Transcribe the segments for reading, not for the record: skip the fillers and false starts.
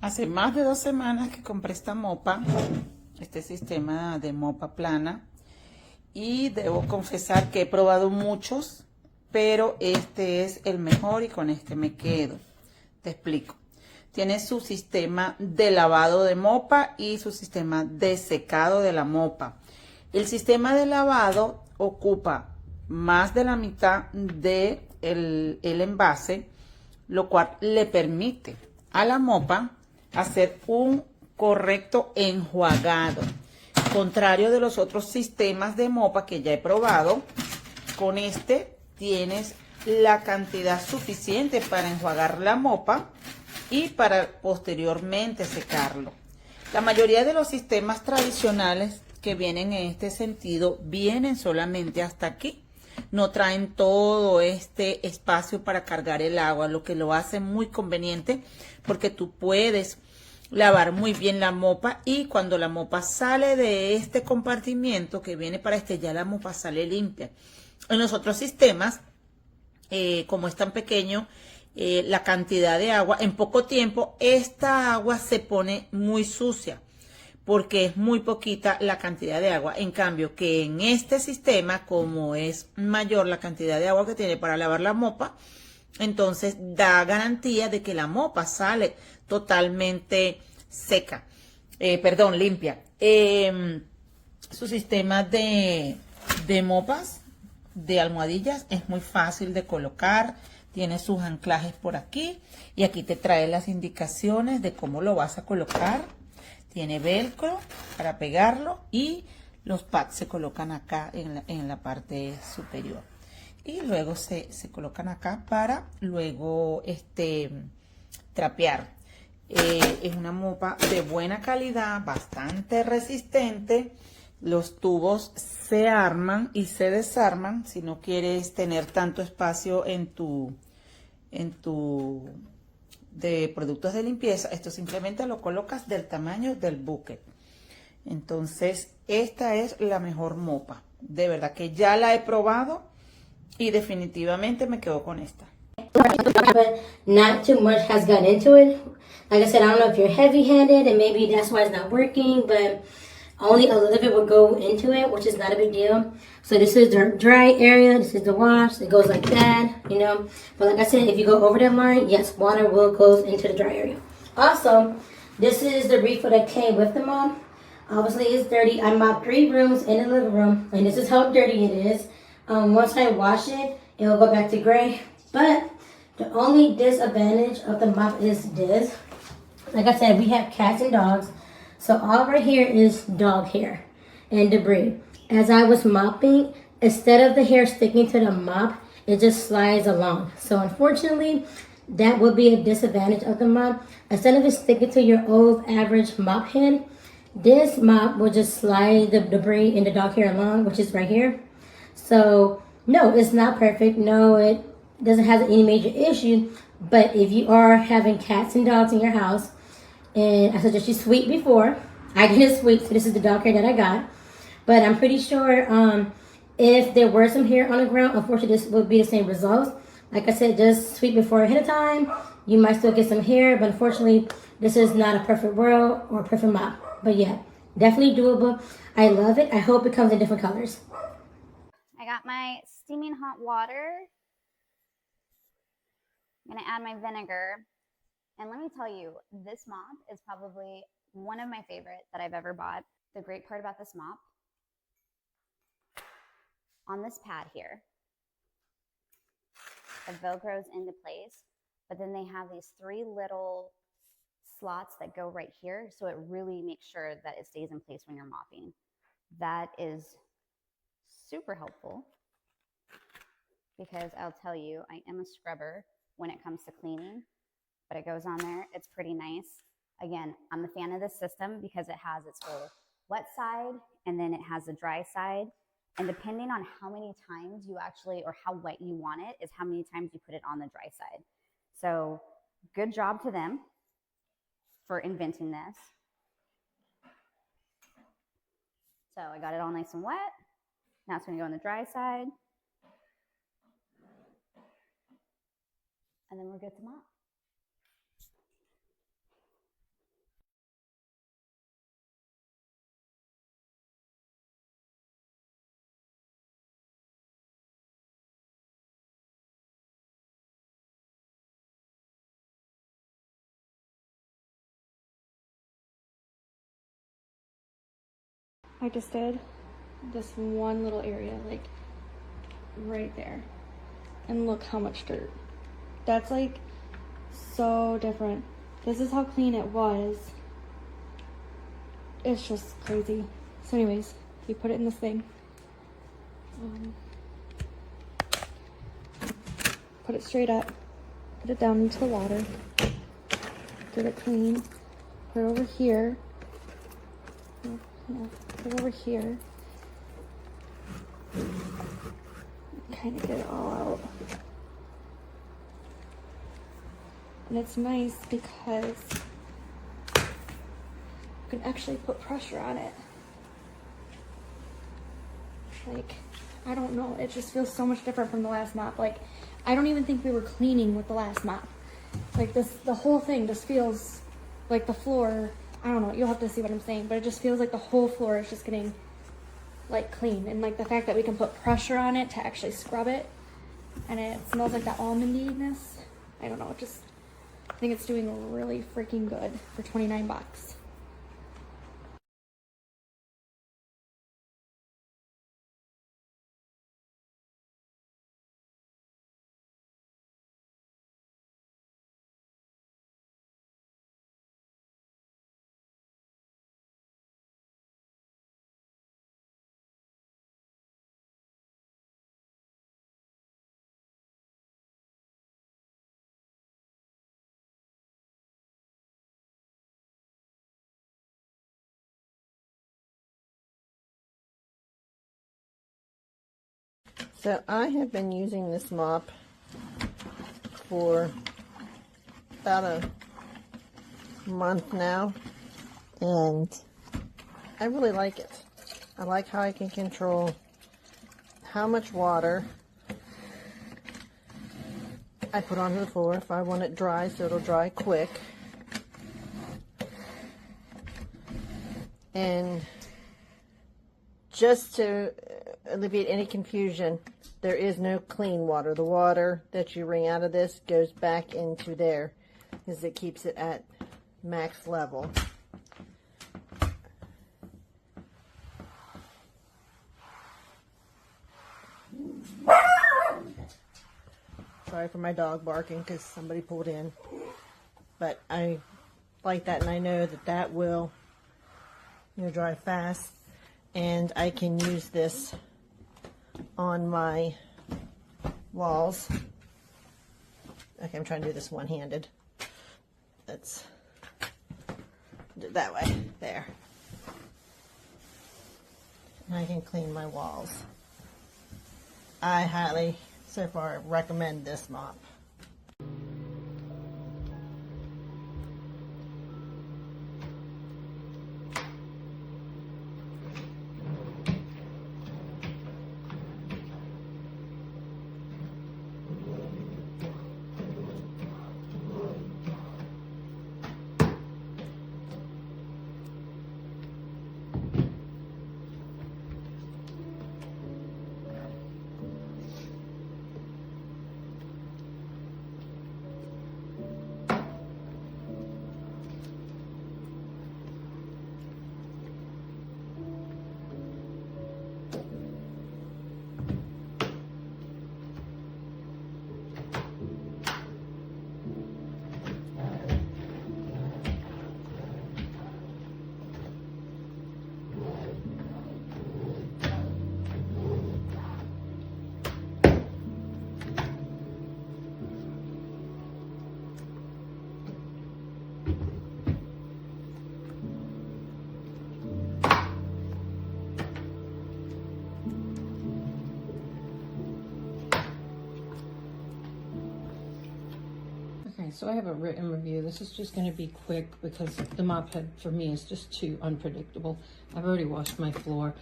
Hace más de 2 semanas que compré esta mopa, este sistema de mopa plana, y debo confesar que he probado muchos, pero este es el mejor y con este me quedo. Te explico. Tiene su sistema de lavado de mopa y su sistema de secado de la mopa. El sistema de lavado ocupa más de la mitad del el envase, lo cual le permite a la mopa hacer un correcto enjuagado. Contrario de los otros sistemas de mopa que ya he probado, con este tienes la cantidad suficiente para enjuagar la mopa y para posteriormente secarlo. La mayoría de los sistemas tradicionales que vienen en este sentido vienen solamente hasta aquí. No traen todo este espacio para cargar el agua, lo que lo hace muy conveniente porque tú puedes lavar muy bien la mopa y cuando la mopa sale de este compartimiento que viene para este, ya la mopa sale limpia. En los otros sistemas, como es tan pequeño, la cantidad de agua, en poco tiempo, esta agua se pone muy sucia porque es muy poquita la cantidad de agua. En cambio, que en este sistema, como es mayor la cantidad de agua que tiene para lavar la mopa, entonces da garantía de que la mopa sale totalmente seca, limpia. Su sistema de mopas, de almohadillas, es muy fácil de colocar. Tiene sus anclajes por aquí y aquí te trae las indicaciones de cómo lo vas a colocar. Tiene velcro para pegarlo y los pads se colocan acá en la parte superior. Y luego se colocan acá para luego trapear. Es una mopa de buena calidad, bastante resistente. Los tubos se arman y se desarman si no quieres tener tanto espacio en tu de productos de limpieza. Esto simplemente lo colocas del tamaño del bucket. Entonces esta es la mejor mopa, de verdad que ya la he probado y definitivamente me quedo con esta. But not too much has got into it. Like I said, I don't know if you're heavy-handed and maybe that's why it's not working, but only a little bit will go into it, which is not a big deal. So this is the dry area, this is the wash, it goes like that, you know. But like I said, if you go over that line, yes, water will go into the dry area. Also, this is the refill that came with the mop. Obviously it's dirty. I mopped 3 rooms in the living room, and this is how dirty it is. Once I wash it, it will go back to gray. But the only disadvantage of the mop is this. Like I said, we have cats and dogs. So all right here is dog hair and debris. As I was mopping, instead of the hair sticking to the mop, it just slides along. So unfortunately, that would be a disadvantage of the mop. Instead of it sticking to your old average mop head, this mop will just slide the debris and the dog hair along, which is right here. So no, it's not perfect. No, it doesn't have any major issue. But if you are having cats and dogs in your house, and I suggest you sweep before. I didn't sweep, so this is the dog hair that I got. But I'm pretty sure if there were some hair on the ground, unfortunately this would be the same results. Like I said, just sweep before ahead of time. You might still get some hair, but unfortunately this is not a perfect world or a perfect mop. But yeah, definitely doable. I love it. I hope it comes in different colors. I got my steaming hot water. I'm gonna add my vinegar. And let me tell you, this mop is probably one of my favorite that I've ever bought. The great part about this mop, on this pad here, it velcros into place, but then they have these 3 little slots that go right here, so it really makes sure that it stays in place when you're mopping. That is super helpful because I'll tell you, I am a scrubber when it comes to cleaning. But it goes on there. It's pretty nice. Again, I'm a fan of this system because it has its whole wet side and then it has a dry side. And depending on how many times you actually, or how wet you want it, is how many times you put it on the dry side. So good job to them for inventing this. So I got it all nice and wet. Now it's gonna go on the dry side. And then we're good to mop. I just did this one little area, like right there. And look how much dirt. That's like so different. This is how clean it was. It's just crazy. So anyways, you put it in this thing. Put it straight up. Put it down into the water. Get it clean. Put it over here. No, put it over here. Kind of get it all out. And it's nice because you can actually put pressure on it. Like, I don't know, it just feels so much different from the last mop. Like, I don't even think we were cleaning with the last mop. Like this, the whole thing just feels like the floor, I don't know, you'll have to see what I'm saying, but it just feels like the whole floor is just getting like clean. And like the fact that we can put pressure on it to actually scrub it, and it smells like that almondiness. I don't know, just, I think it's doing really freaking good for 29 bucks. So I have been using this mop for about a month now, and I really like it. I like how I can control how much water I put onto the floor if I want it dry, so it'll dry quick. And just to alleviate any confusion, there is no clean water. The water that you wring out of this goes back into there, because it keeps it at max level. Sorry for my dog barking because somebody pulled in, but I like that, and I know that that will, you know, dry fast, and I can use this on my walls. Okay, I'm trying to do this one-handed. Let's do it that way. There. And I can clean my walls. I highly, so far, recommend this mop. So I have a written review. This is just going to be quick because the mop head for me is just too unpredictable. I've already washed my floor,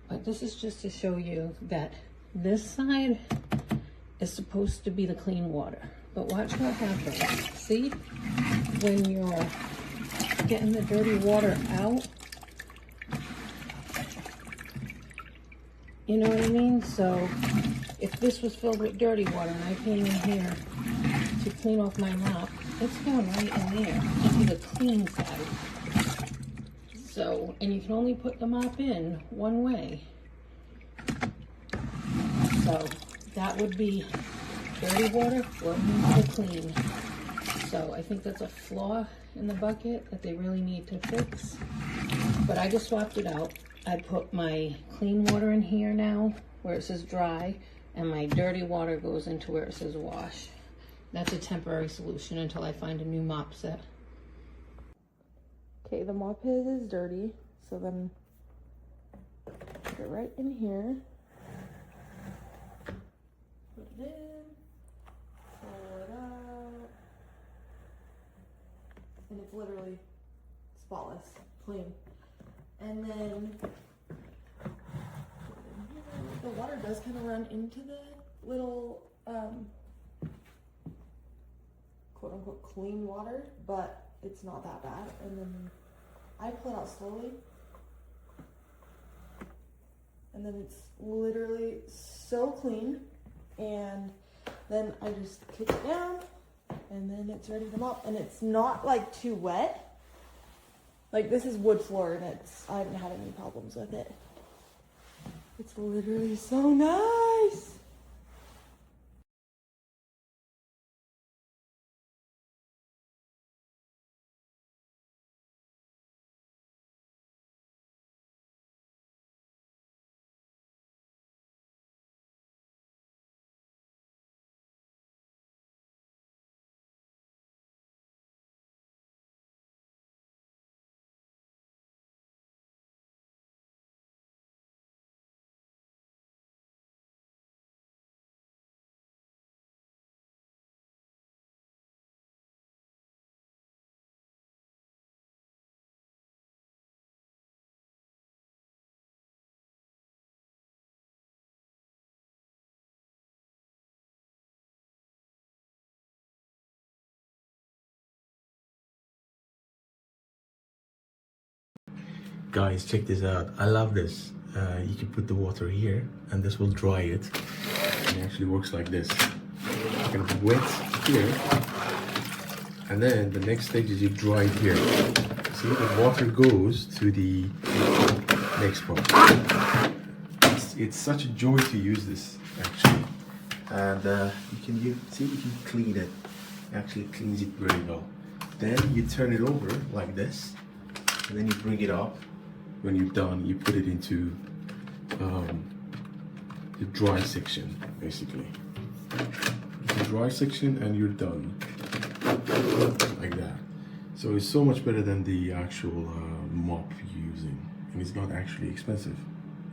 but this is just to show you that this side is supposed to be the clean water. But watch what happens. See, when you're getting the dirty water out, you know what I mean? So if this was filled with dirty water and I came in here to clean off my mop, it's going right in there into the clean side. So, and you can only put the mop in one way. So that would be dirty water flowing into the clean. So I think that's a flaw in the bucket that they really need to fix. But I just swapped it out. I put my clean water in here now where it says dry, and my dirty water goes into where it says wash. That's a temporary solution until I find a new mop set. Okay, the mop head is dirty, so then put it right in here. Put it in, pull it out, and it's literally spotless, clean. And then put it in here. The water does kind of run into the little quote unquote clean water, but it's not that bad. And then I pull it out slowly, and then it's literally so clean. And then I just kick it down, and then it's ready to mop. And it's not like too wet. Like, this is wood floor, and I haven't had any problems with it. It's literally so nice. Guys, check this out. I love this. You can put the water here and this will dry it. And it actually works like this. You're gonna put wet here, and then the next stage is you dry it here. See, the water goes to the next part. It's such a joy to use this actually. And you can clean it. It actually cleans it very well. Then you turn it over like this, and then you bring it up. When you're done, you put it into the dry section, basically. The dry section, and you're done. Like that. So it's so much better than the actual mop you're using. And it's not actually expensive,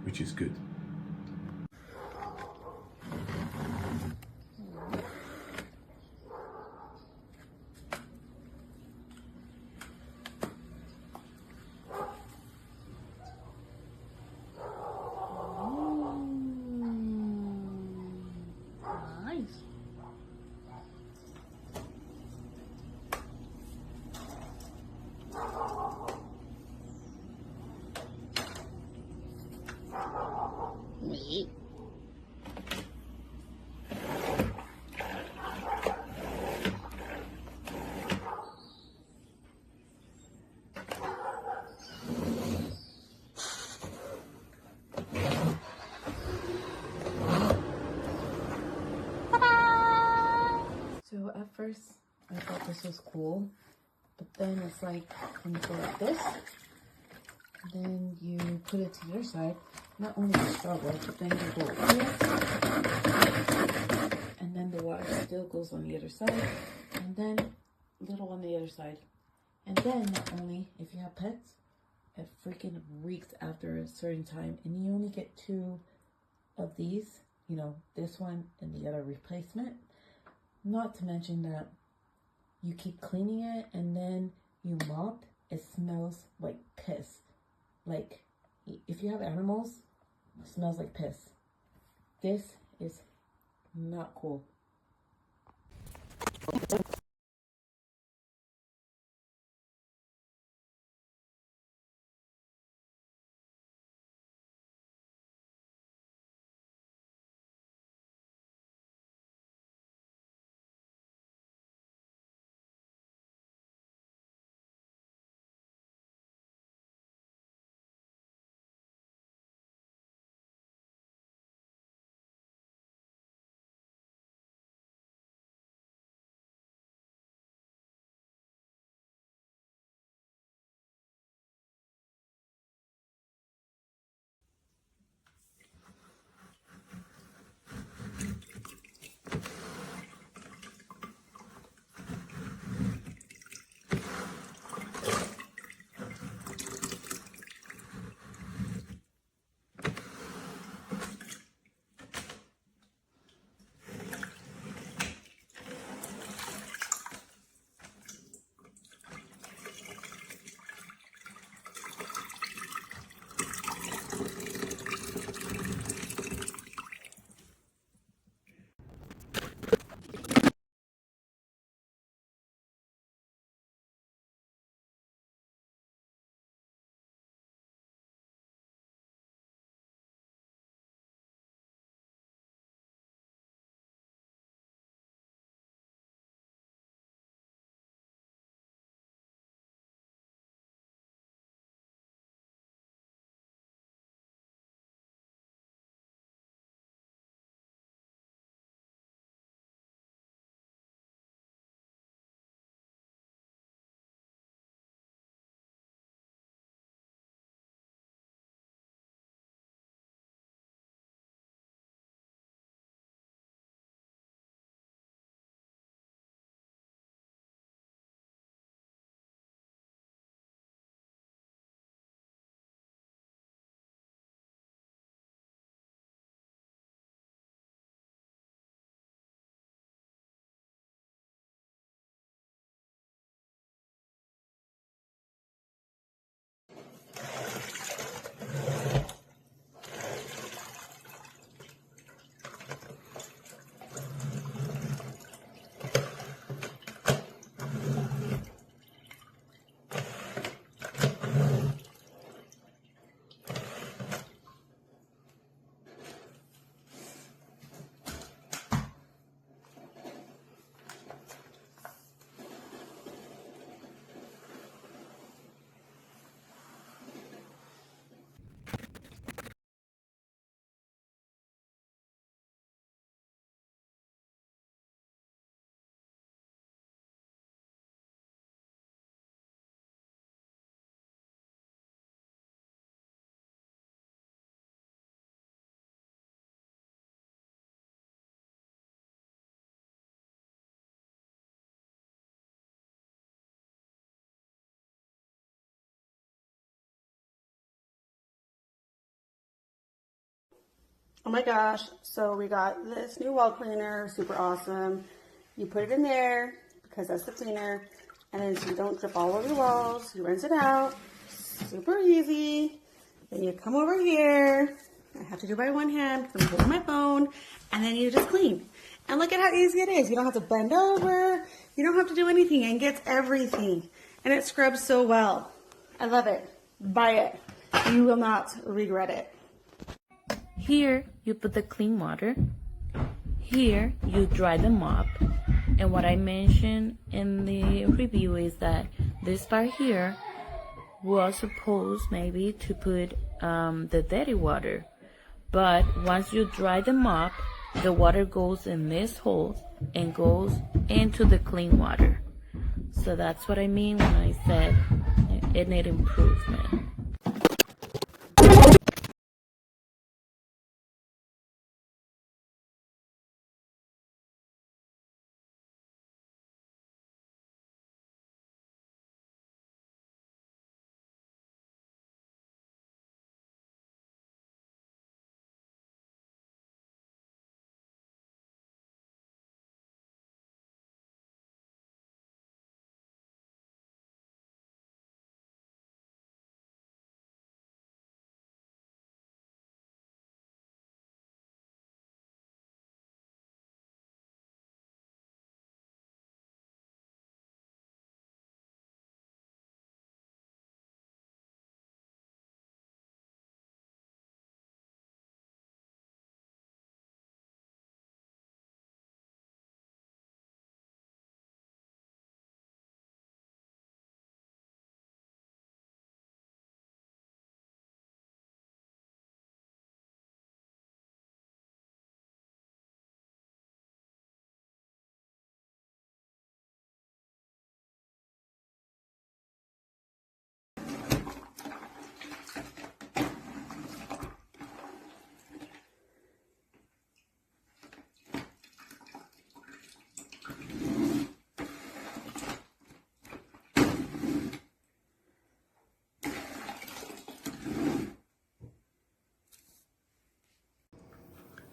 which is good. So at first I thought this was cool, but then it's like when you go like this, then you put it to your side, not only you struggle, but then you go here, and then the water still goes on the other side, and then a little on the other side. And then not only, if you have pets, it freaking reeks after a certain time, and you only get 2 of these, you know, this one and the other replacement. Not to mention that you keep cleaning it, and then you mop, it smells like piss. Like, if you have animals, it smells like piss. This is not cool. Oh my gosh, so we got this new wall cleaner, super awesome. You put it in there because that's the cleaner, and then so you don't drip all over the walls. You rinse it out, super easy. Then you come over here. I have to do it by one hand because I'm holding my phone, and then you just clean. And look at how easy it is. You don't have to bend over. You don't have to do anything, and it gets everything. And it scrubs so well. I love it. Buy it. You will not regret it. Here, you put the clean water. Here, you dry the mop. And what I mentioned in the review is that this part here was supposed maybe to put the dirty water. But once you dry the mop, the water goes in this hole and goes into the clean water. So that's what I mean when I said it needs improvement.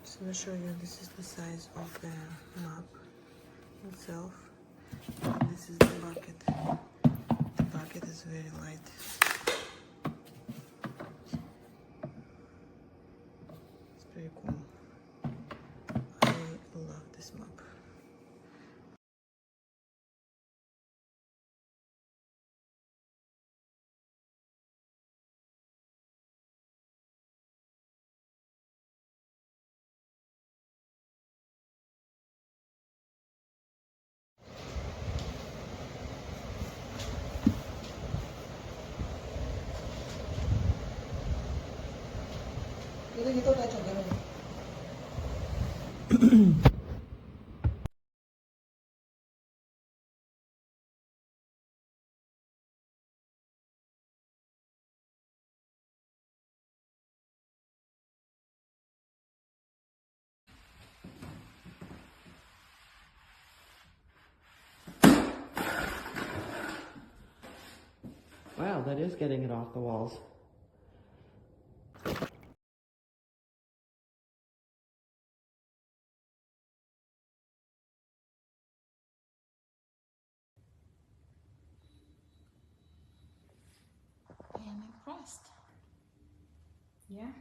So I'm going to show you, this is the size of the mop itself. And this is the bucket. The bucket is very light. It's pretty cool. I love this mop. Wow, that is getting it off the walls. I am impressed. Yeah.